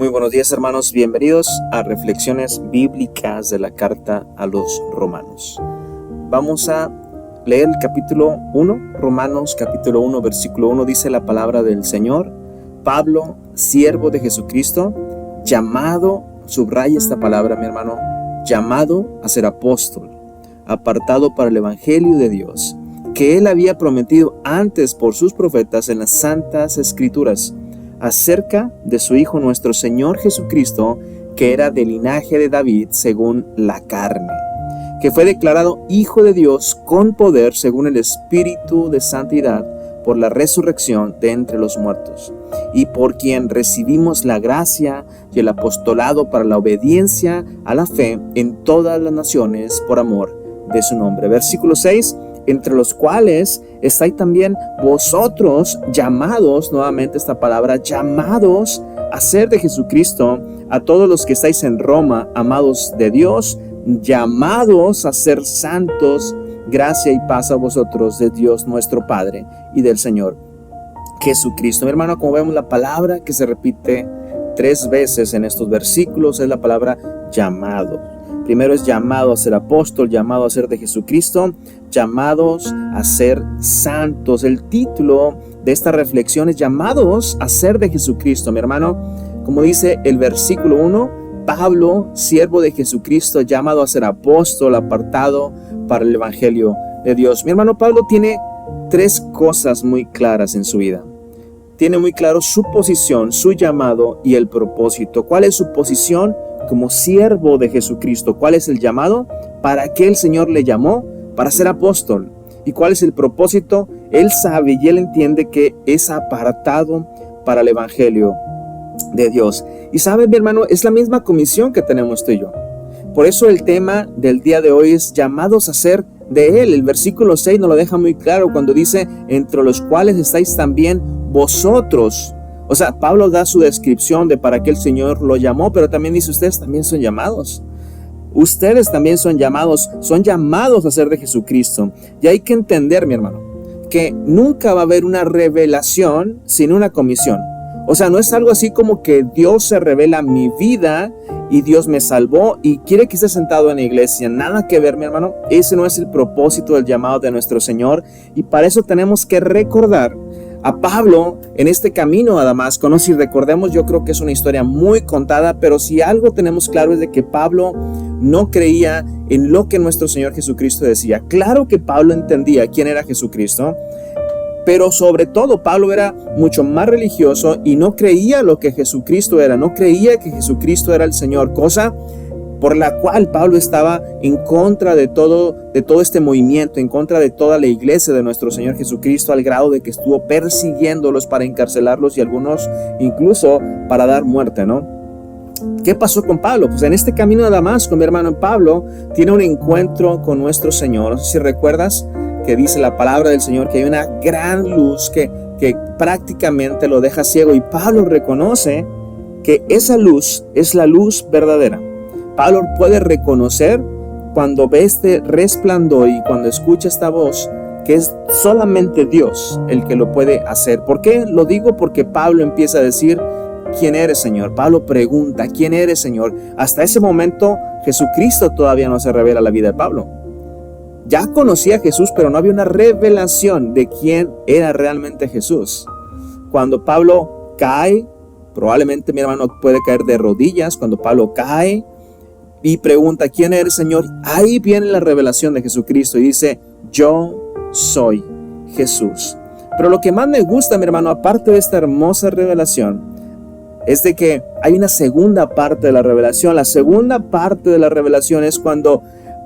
Muy buenos días, hermanos, bienvenidos a Reflexiones Bíblicas de la Carta a los Romanos. Vamos a leer el capítulo 1, Romanos capítulo 1, versículo 1, dice la palabra del Señor: Pablo, siervo de Jesucristo, llamado, subraya esta palabra, mi hermano, llamado a ser apóstol, apartado para el Evangelio de Dios, que Él había prometido antes por sus profetas en las Santas Escrituras, acerca de su Hijo nuestro Señor Jesucristo, que era del linaje de David según la carne, que fue declarado Hijo de Dios con poder según el Espíritu de Santidad, por la resurrección de entre los muertos, y por quien recibimos la gracia y el apostolado para la obediencia a la fe en todas las naciones por amor de su nombre. Versículo 6, entre los cuales estáis también vosotros llamados, nuevamente esta palabra, llamados a ser de Jesucristo, a todos los que estáis en Roma, amados de Dios, llamados a ser santos, gracia y paz a vosotros de Dios nuestro Padre y del Señor Jesucristo. Mi hermano, como vemos, la palabra que se repite 3 veces en estos versículos es la palabra llamado. Primero es llamado a ser apóstol, llamado a ser de Jesucristo, llamados a ser santos. El título de esta reflexión es llamados a ser de Jesucristo, mi hermano. Como dice el versículo 1, Pablo, siervo de Jesucristo, llamado a ser apóstol, apartado para el Evangelio de Dios. Mi hermano, Pablo tiene 3 cosas muy claras en su vida. Tiene muy claro su posición, su llamado y el propósito. ¿Cuál es su posición? Como siervo de Jesucristo. ¿Cuál es el llamado? ¿Para qué el Señor le llamó? Para ser apóstol. ¿Y cuál es el propósito? Él sabe y él entiende que es apartado para el Evangelio de Dios. Y sabe, mi hermano, es la misma comisión que tenemos tú y yo. Por eso el tema del día de hoy es llamados a ser de Él. El versículo 6 nos lo deja muy claro cuando dice, entre los cuales estáis también vosotros. O sea, Pablo da su descripción de para qué el Señor lo llamó, pero también dice, ustedes también son llamados. Ustedes también son llamados a ser de Jesucristo. Y hay que entender, mi hermano, que nunca va a haber una revelación sin una comisión. O sea, no es algo así como que Dios se revela mi vida y Dios me salvó y quiere que esté sentado en la iglesia. Nada que ver, mi hermano. Ese no es el propósito del llamado de nuestro Señor. Y para eso tenemos que recordar a Pablo en este camino a Damasco, ¿no? Si recordemos, yo creo que es una historia muy contada, pero si algo tenemos claro es de que Pablo no creía en lo que nuestro Señor Jesucristo decía. Claro que Pablo entendía quién era Jesucristo, pero sobre todo Pablo era mucho más religioso y no creía lo que Jesucristo era, no creía que Jesucristo era el Señor, cosa por la cual Pablo estaba en contra de todo este movimiento, en contra de toda la iglesia de nuestro Señor Jesucristo, al grado de que estuvo persiguiéndolos para encarcelarlos y algunos incluso para dar muerte, ¿no? ¿Qué pasó con Pablo? Pues en este camino a Damasco, mi hermano, Pablo tiene un encuentro con nuestro Señor. No sé si recuerdas que dice la palabra del Señor que hay una gran luz que prácticamente lo deja ciego, y Pablo reconoce que esa luz es la luz verdadera. Pablo puede reconocer cuando ve este resplandor y cuando escucha esta voz que es solamente Dios el que lo puede hacer. ¿Por qué lo digo? Porque Pablo empieza a decir, ¿quién eres, Señor? Pablo pregunta, ¿quién eres, Señor? Hasta ese momento Jesucristo todavía no se revela a la vida de Pablo. Ya conocía a Jesús, pero no había una revelación de quién era realmente Jesús. Cuando Pablo cae, probablemente mi hermano puede caer de rodillas. Cuando Pablo cae y pregunta, ¿quién eres, Señor? Ahí viene la revelación de Jesucristo y dice, yo soy Jesús. Pero lo que más me gusta, mi hermano, aparte de esta hermosa revelación, es de que hay una segunda parte de la revelación. La segunda parte de la revelación es cuando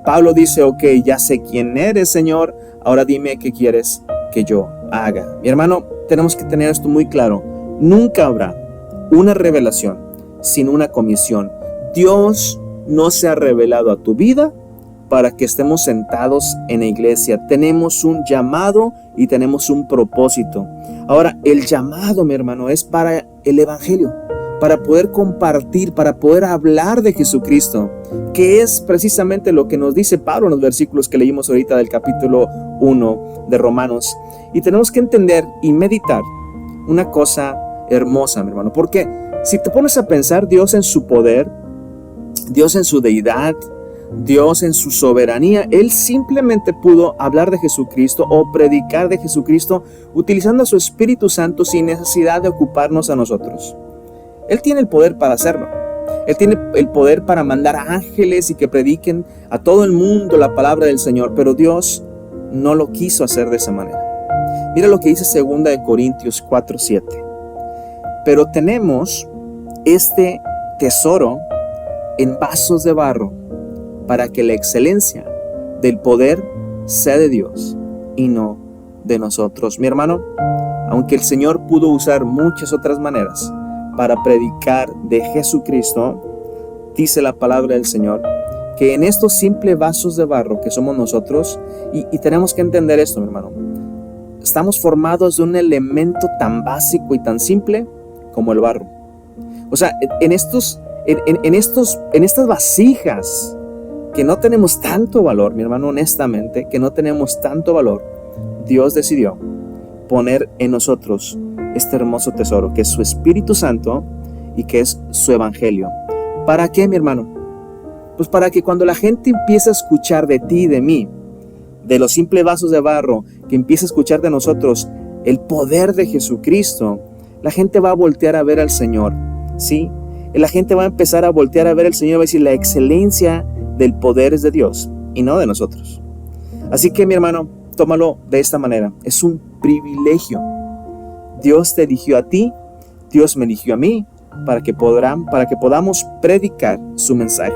Pablo dice, ok, ya sé quién eres, Señor, ahora dime qué quieres que yo haga. Mi hermano, tenemos que tener esto muy claro. Nunca habrá una revelación sin una comisión. Dios no se ha revelado a tu vida para que estemos sentados en la iglesia. Tenemos un llamado y tenemos un propósito. Ahora, el llamado, mi hermano, es para el Evangelio, para poder compartir, para poder hablar de Jesucristo, que es precisamente lo que nos dice Pablo en los versículos que leímos ahorita del capítulo 1 de Romanos. Y tenemos que entender y meditar una cosa hermosa, mi hermano. Porque si te pones a pensar, Dios en su poder, Dios en su deidad, Dios en su soberanía, Él simplemente pudo hablar de Jesucristo o predicar de Jesucristo utilizando a su Espíritu Santo sin necesidad de ocuparnos a nosotros. Él tiene el poder para hacerlo. Él tiene el poder para mandar ángeles y que prediquen a todo el mundo la palabra del Señor, pero Dios no lo quiso hacer de esa manera. Mira lo que dice 2 Corintios 4:7. Pero tenemos este tesoro en vasos de barro, para que la excelencia del poder sea de Dios y no de nosotros. Mi hermano, aunque el Señor pudo usar muchas otras maneras para predicar de Jesucristo, dice la palabra del Señor que en estos simples vasos de barro que somos nosotros, y tenemos que entender esto, mi hermano, estamos formados de un elemento tan básico y tan simple como el barro. O sea, en estas vasijas que no tenemos tanto valor, mi hermano, honestamente, que no tenemos tanto valor, Dios decidió poner en nosotros este hermoso tesoro, que es su Espíritu Santo y que es su Evangelio. ¿Para qué, mi hermano? Pues para que cuando la gente empiece a escuchar de ti y de mí, de los simples vasos de barro, que empiece a escuchar de nosotros el poder de Jesucristo, la gente va a voltear a ver al Señor, ¿sí? La gente va a empezar a voltear a ver al Señor y va a decir, la excelencia del poder es de Dios y no de nosotros. Así que, mi hermano, tómalo de esta manera. Es un privilegio. Dios te eligió a ti, Dios me eligió a mí, para que podamos predicar su mensaje.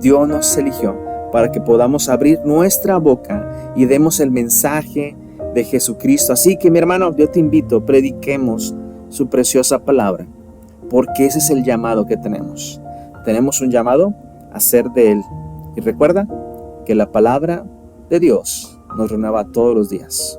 Dios nos eligió para que podamos abrir nuestra boca y demos el mensaje de Jesucristo. Así que, mi hermano, yo te invito, prediquemos su preciosa palabra, porque ese es el llamado que tenemos. Tenemos un llamado a ser de Él. Y recuerda que la palabra de Dios nos renueva todos los días.